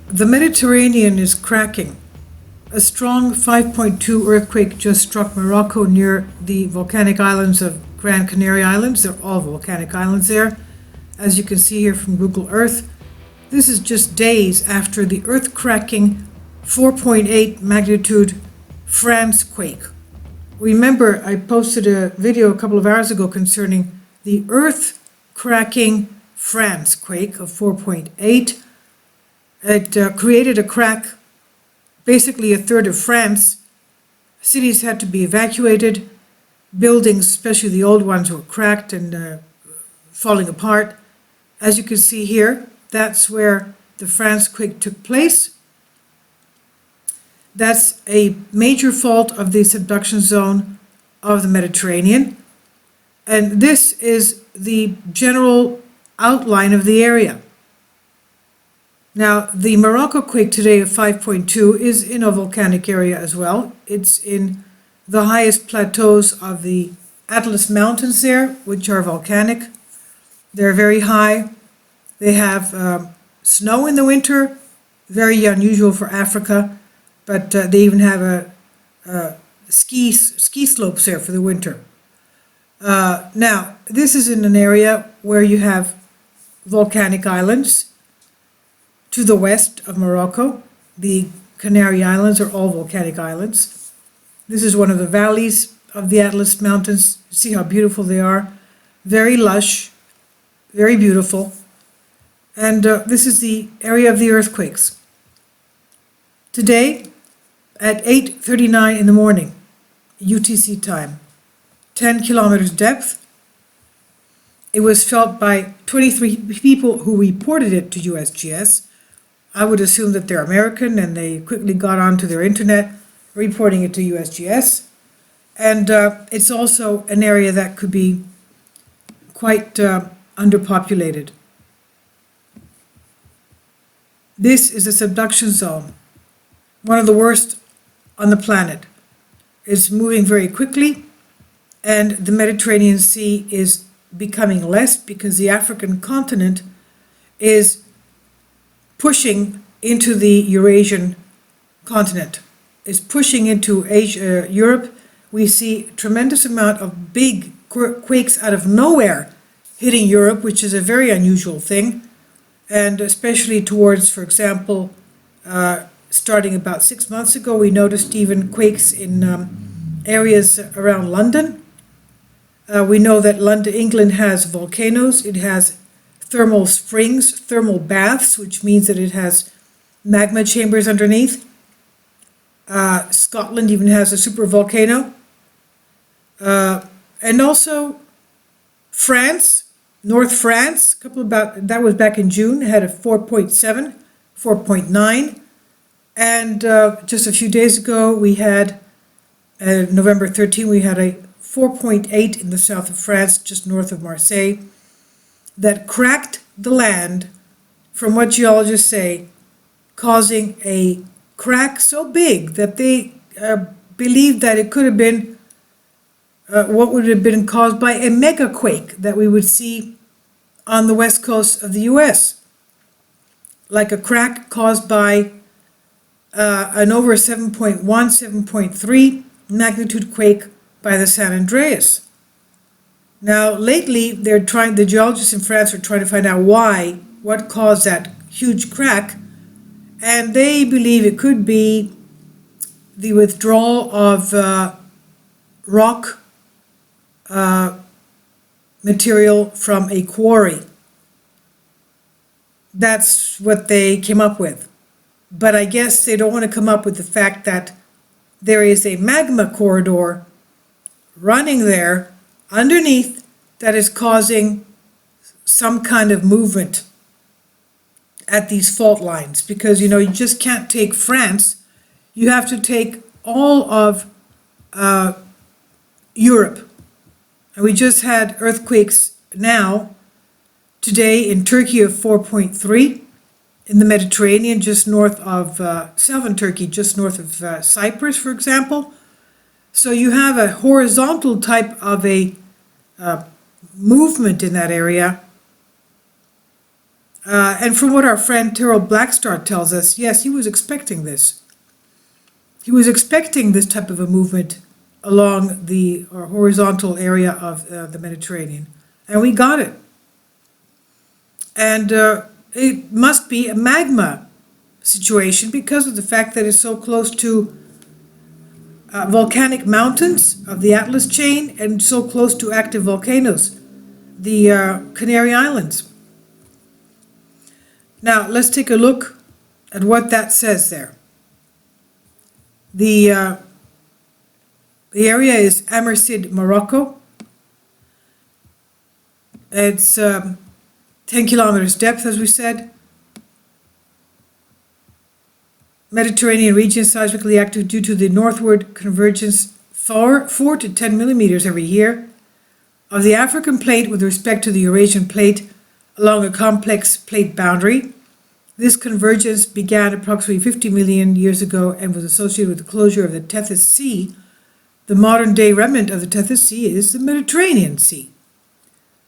The Mediterranean is cracking. A strong 5.2 earthquake just struck Morocco near the volcanic islands of Gran Canary Islands. They're all volcanic islands there, as you can see here from Google Earth. This is just days after the earth-cracking 4.8 magnitude France quake. Remember, I posted a video a couple of hours ago concerning the earth-cracking France quake of 4.8. It created a crack, basically a third of France. Cities had to be evacuated. Buildings, especially the old ones, were cracked and falling apart. As you can see here, that's where the France quake took place. That's a major fault of the subduction zone of the Mediterranean. And this is the general outline of the area. Now, the Morocco quake today of 5.2 is in a volcanic area as well. It's in the highest plateaus of the Atlas Mountains there, which are volcanic. They're very high. They have snow in the winter, very unusual for Africa, but they even have a ski slopes there for the winter. Now, this is in an area where you have volcanic islands. To the west of Morocco, the Canary Islands are all volcanic islands. This is one of the valleys of the Atlas Mountains. See how beautiful they are. Very lush, very beautiful. And this is the area of the earthquakes. Today, at 8:39 in the morning, UTC time, 10 kilometers depth. It was felt by 23 people who reported it to USGS. I would assume that they're American, and they quickly got onto their internet reporting it to USGS. And it's also an area that could be quite underpopulated. This is a subduction zone, one of the worst on the planet. It's moving very quickly, and the Mediterranean Sea is becoming less because the African continent is pushing into the Eurasian continent, is pushing into Asia, Europe. We see a tremendous amount of big quakes out of nowhere hitting Europe, which is a very unusual thing. And especially towards, for example, starting about 6 months ago, we noticed even quakes in areas around London. We know that London, England has volcanoes. It has thermal springs, thermal baths, which means that it has magma chambers underneath. Scotland even has a super volcano. And also France, North France, that was back in June, had a 4.7, 4.9. And just a few days ago, we had, November 13, we had a 4.8 in the south of France, just north of Marseille, that cracked the land, from what geologists say, causing a crack so big that they believed that it could have been what would have been caused by a mega quake that we would see on the west coast of the US, like a crack caused by an over 7.1, 7.3 magnitude quake by the San Andreas. Now, lately, the geologists in France are trying to find out what caused that huge crack, and they believe it could be the withdrawal of rock material from a quarry. That's what they came up with. But I guess they don't want to come up with the fact that there is a magma corridor running there underneath that is causing some kind of movement at these fault lines, because you just can't take France, you have to take all of Europe. And we just had earthquakes now today in Turkey of 4.3, in the Mediterranean just north of southern Turkey, just north of Cyprus, for example. So you have a horizontal type of a movement in that area And from what our friend Terrell Blackstar tells us, yes, he was expecting this. He was expecting this type of a movement along the horizontal area of the Mediterranean. And we got it. And it must be a magma situation because of the fact that it's so close to volcanic mountains of the Atlas chain and so close to active volcanoes, the Canary Islands. Now, let's take a look at what that says there. The area is Amersid, Morocco. It's 10 kilometers depth, as we said. Mediterranean region seismically active due to the northward convergence 4 to 10 millimeters every year of the African plate with respect to the Eurasian plate along a complex plate boundary. This convergence began approximately 50 million years ago and was associated with the closure of the Tethys Sea. The modern-day remnant of the Tethys Sea is the Mediterranean Sea.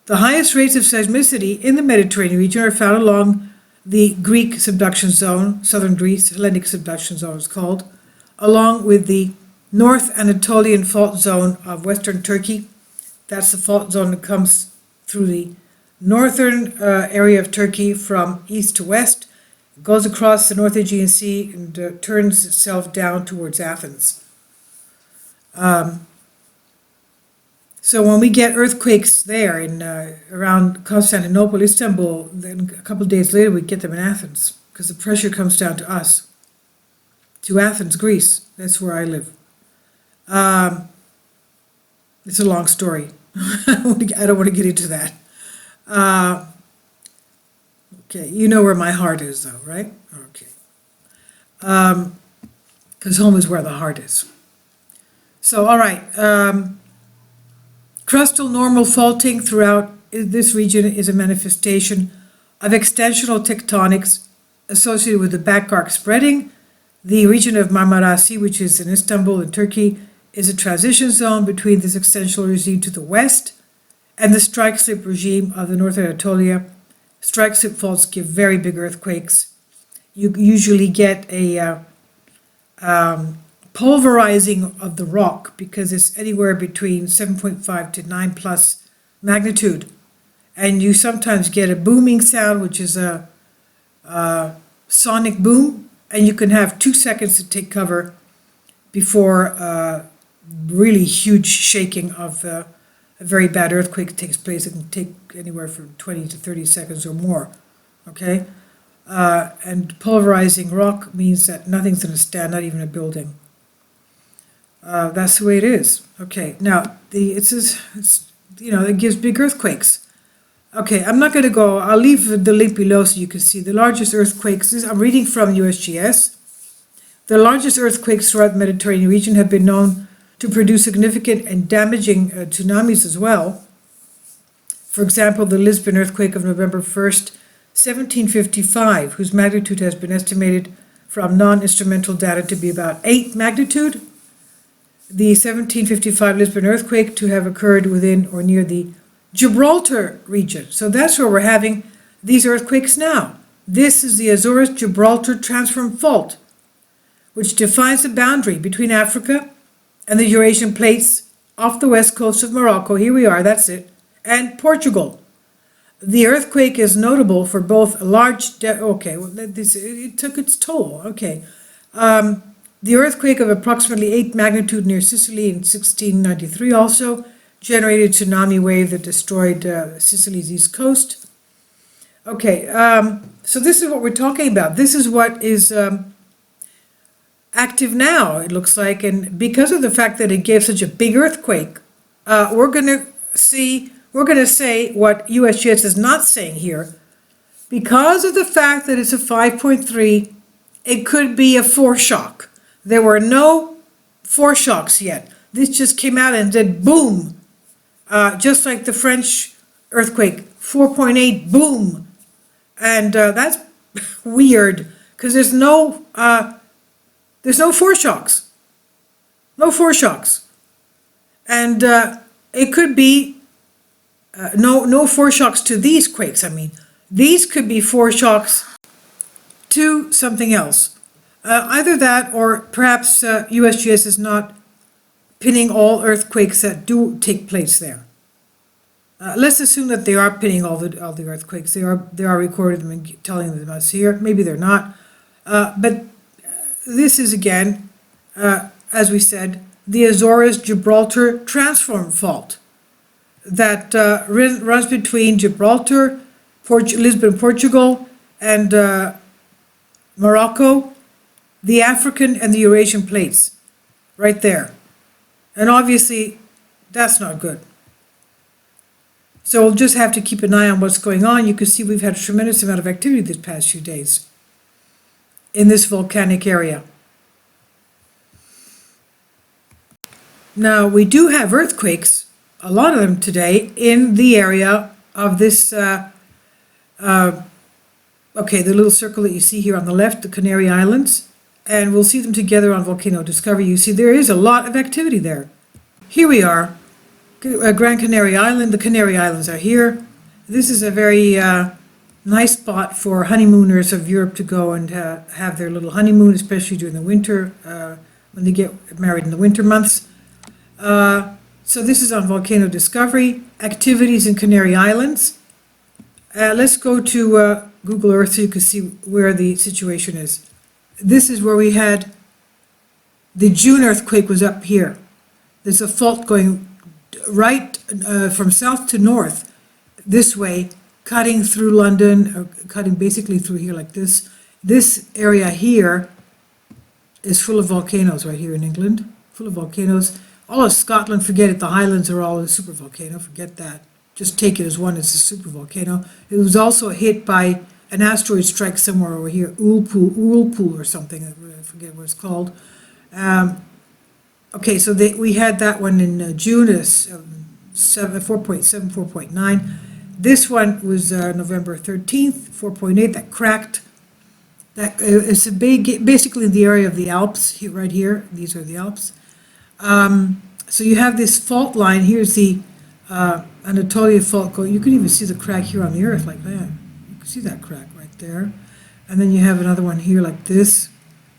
The highest rates of seismicity in the Mediterranean region are found along the Greek subduction zone, southern Greece, Hellenic subduction zone is called, along with the North Anatolian fault zone of western Turkey. That's the fault zone that comes through the northern area of Turkey from east to west, goes across the North Aegean Sea and turns itself down towards Athens. So when we get earthquakes there in around Constantinople, Istanbul, then a couple of days later we get them in Athens because the pressure comes down to us, to Athens, Greece. That's where I live. It's a long story. I don't want to get into that. Okay, you know where my heart is though, right? Okay. Because home is where the heart is. So, all right. Crustal normal faulting throughout this region is a manifestation of extensional tectonics associated with the back arc spreading. The region of Marmara Sea, which is in Istanbul in Turkey, is a transition zone between this extensional regime to the west and the strike-slip regime of the North Anatolia. Strike-slip faults give very big earthquakes. You usually get a pulverizing of the rock because it's anywhere between 7.5 to 9 plus magnitude. And you sometimes get a booming sound, which is a sonic boom, and you can have 2 seconds to take cover before really huge shaking of a very bad earthquake takes place. It can take anywhere from 20 to 30 seconds or more, okay? And pulverizing rock means that nothing's going to stand, not even a building. That's the way it is. Okay, now, it gives big earthquakes. Okay, I'm not going to go, I'll leave the link below so you can see the largest earthquakes. I'm reading from USGS. The largest earthquakes throughout the Mediterranean region have been known to produce significant and damaging tsunamis as well. For example, the Lisbon earthquake of November 1st, 1755, whose magnitude has been estimated from non-instrumental data to be about 8 magnitude. The 1755 Lisbon earthquake to have occurred within or near the Gibraltar region. So that's where we're having these earthquakes now. This is the Azores-Gibraltar transform fault, which defines the boundary between Africa and the Eurasian plates off the west coast of Morocco. Here we are, that's it. And Portugal. The earthquake is notable for both a large, it took its toll, okay. The earthquake of approximately 8 magnitude near Sicily in 1693 also generated a tsunami wave that destroyed Sicily's east coast. Okay, so this is what we're talking about. This is what is active now, it looks like, and because of the fact that it gave such a big earthquake, we're going to say what USGS is not saying here. Because of the fact that it's a 5.3, it could be a foreshock. There were no foreshocks yet. This just came out and did boom, just like the French earthquake, 4.8 boom. And that's weird because there's no foreshocks. No foreshocks. And it could be no foreshocks to these quakes. I mean, These could be foreshocks to something else. Either that, or perhaps USGS is not pinning all earthquakes that do take place there. Let's assume that they are pinning all the earthquakes. They are recording them and telling them us here. Maybe they're not. But this is again, as we said, the Azores-Gibraltar transform fault that runs between Gibraltar, Lisbon, Portugal, and Morocco, the African and the Eurasian plates, right there. And obviously, that's not good. So we'll just have to keep an eye on what's going on. You can see we've had a tremendous amount of activity this past few days in this volcanic area. Now, we do have earthquakes, a lot of them today, in the area of this, okay, the little circle that you see here on the left, the Canary Islands, and we'll see them together on Volcano Discovery. You see there is a lot of activity there. Here we are, Gran Canary Island. The Canary Islands are here. This is a very nice spot for honeymooners of Europe to go and have their little honeymoon, especially during the winter, when they get married in the winter months. So this is on Volcano Discovery, activities in Canary Islands. Let's go to Google Earth so you can see where the situation is. This is where we had the June earthquake was up here. There's a fault going right from south to north this way, cutting through London, or cutting basically through here like this. This area here is full of volcanoes right here in England, full of volcanoes. All of Scotland, forget it, the Highlands are all a super volcano, forget that. Just take it as one, it's a super volcano. It was also hit by an asteroid strike somewhere over here, Ullpool or something, I forget what it's called. Okay, so we had that one in June, 4.7, 4.9. This one was November 13th, 4.8, that cracked. That is basically the area of the Alps, right here, these are the Alps. So you have this fault line. Here's the Anatolia fault going. You can even see the crack here on the Earth like that. You can see that crack right there. And then you have another one here like this,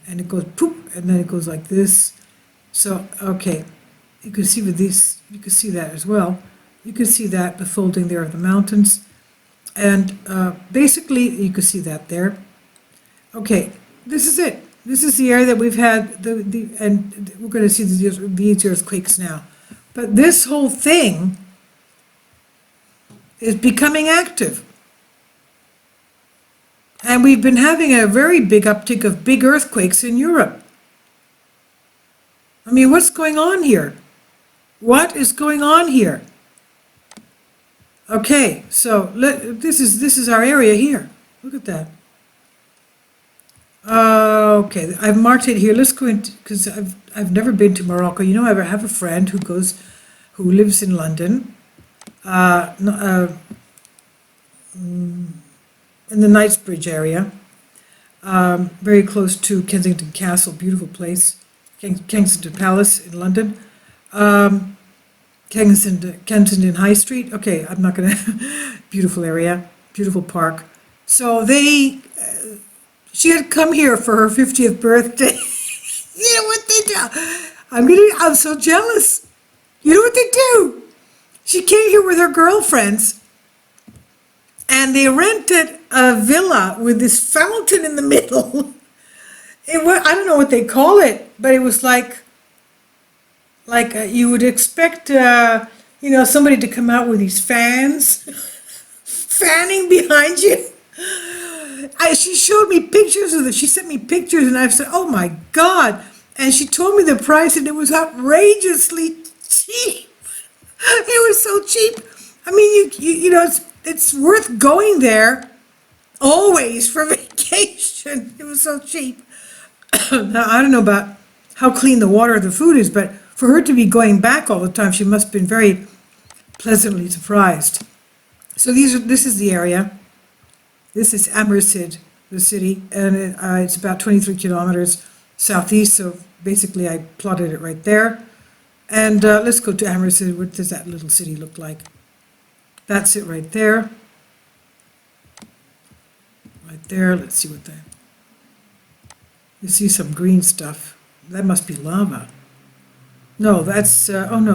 and it goes poop, and then it goes like this. So, okay, you can see with these, you can see that as well. You can see that, the folding there of the mountains. And basically, you can see that there. Okay, this is it. This is the area that we've had, and we're going to see these earthquakes now. But this whole thing is becoming active. And we've been having a very big uptick of big earthquakes in Europe. I mean, what's going on here? What is going on here? Okay, so this is our area here. Look at that. Okay, I've marked it here. Let's go into, because I've never been to Morocco. You know, I have a friend who lives in London, in the Knightsbridge area, very close to Kensington Castle, beautiful place, Kensington Palace in London, Kensington High Street. Okay, I'm not gonna, beautiful area, beautiful park. So she had come here for her 50th birthday. You know what they do? I'm so jealous. You know what they do? She came here with her girlfriends, and they rented a villa with this fountain in the middle. I don't know what they call it, but it was like you would expect, somebody to come out with these fans, fanning behind you. She showed me pictures of it. She sent me pictures, and I said, "Oh my God!" And she told me the price, and it was outrageously cheap. It was so cheap. I mean, you know, it's worth going there always for vacation. It was so cheap. Now, I don't know about how clean the water or the food is, but for her to be going back all the time, she must have been very pleasantly surprised. So this is the area. This is Amersid, the city, and it's about 23 kilometers southeast, so basically I plotted it right there. And let's go to Amersid. What does that little city look like? That's it right there. there. Let's see what that, you see some green stuff. That must be lava. No, that's, oh no,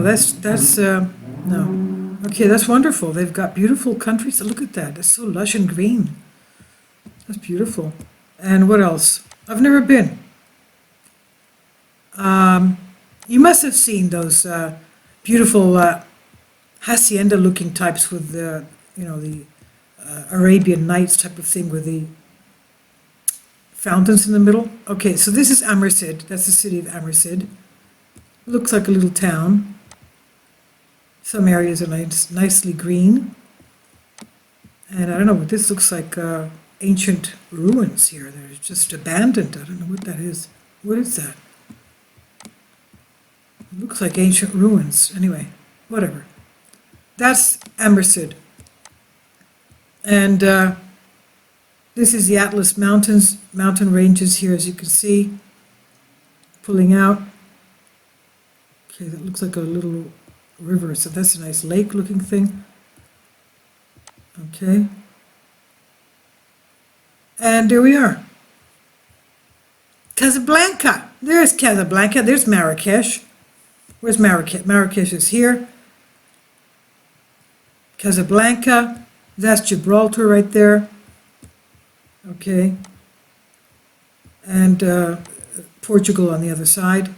no. Okay, that's wonderful. They've got beautiful countries. Look at that. It's so lush and green. That's beautiful. And what else? I've never been. You must have seen those beautiful hacienda-looking types with the, the Arabian Nights type of thing with the fountains in the middle. Okay, so this is Amersid. That's the city of Amersid. Looks like a little town. Some areas are nicely green. And I don't know what this looks like. Ancient ruins here. They're just abandoned. I don't know what that is. What is that? It looks like ancient ruins. Anyway, whatever. That's Amersid. And this is the Atlas Mountains, mountain ranges here, as you can see, pulling out. Okay, that looks like a little river, so that's a nice lake-looking thing. Okay. And there we are. Casablanca. There's Casablanca. There's Marrakesh. Where's Marrakesh? Marrakesh is here. Casablanca. That's Gibraltar right there. Okay. And Portugal on the other side.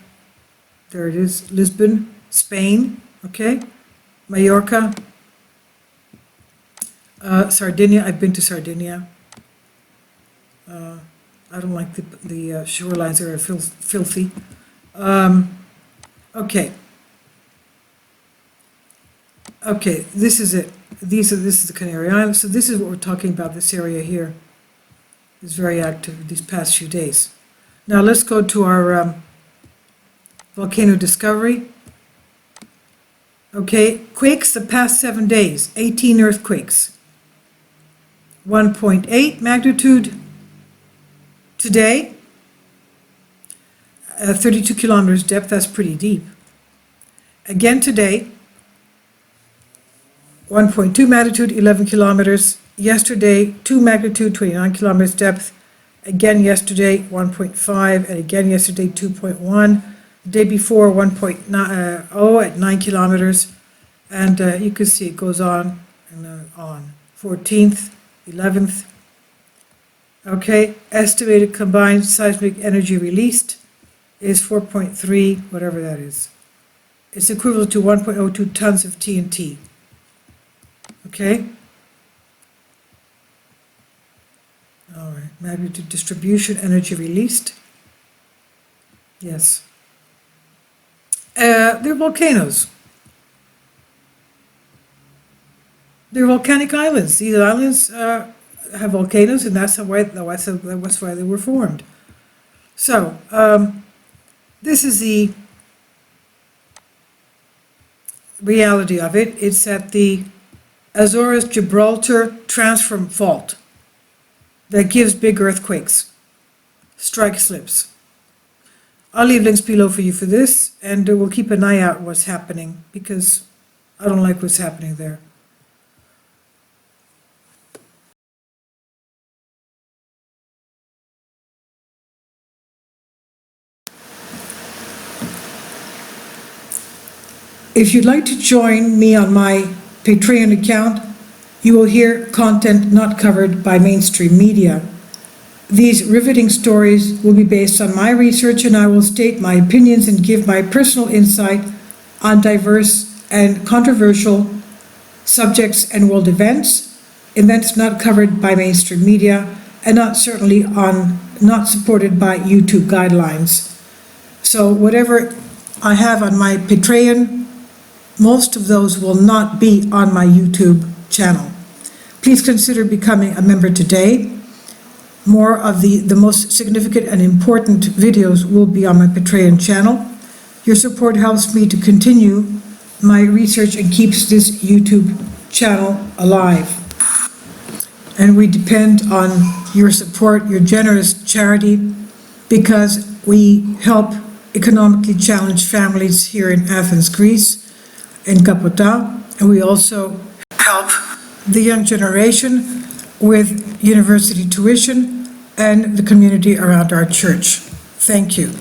There it is. Lisbon, Spain. Okay. Mallorca. Sardinia. I've been to Sardinia. I don't like the shorelines are filthy. Okay. Okay, this is it. This is the Canary Islands. So this is what we're talking about. This area here is very active these past few days. Now let's go to our volcano discovery. Okay, quakes the past 7 days. 18 earthquakes. 1.8 magnitude. Today, 32 kilometers depth, that's pretty deep. Again today, 1.2 magnitude, 11 kilometers. Yesterday, 2 magnitude, 29 kilometers depth. Again yesterday, 1.5, and again yesterday, 2.1. The day before, 1.0 at 9 kilometers. And you can see it goes on and on. 14th, 11th. Okay, estimated combined seismic energy released is 4.3, whatever that is. It's equivalent to 1.02 tons of TNT. Okay? All right, magnitude distribution, energy released. Yes. They're volcanoes. They're volcanic islands. These islands have volcanoes, and that's why they were formed. So, this is the reality of it. It's at the Azores-Gibraltar transform fault that gives big earthquakes, strike slips. I'll leave links below for you for this, and we'll keep an eye out what's happening, because I don't like what's happening there. If you'd like to join me on my Patreon account, you will hear content not covered by mainstream media. These riveting stories will be based on my research, and I will state my opinions and give my personal insight on diverse and controversial subjects and world events not covered by mainstream media, and not supported by YouTube guidelines. So whatever I have on my Patreon, most of those will not be on my YouTube channel. Please consider becoming a member today. More of the most significant and important videos will be on my Patreon channel. Your support helps me to continue my research and keeps this YouTube channel alive. And we depend on your support, your generous charity, because we help economically challenged families here in Athens, Greece, in Kapota, and we also help the young generation with university tuition and the community around our church. Thank you.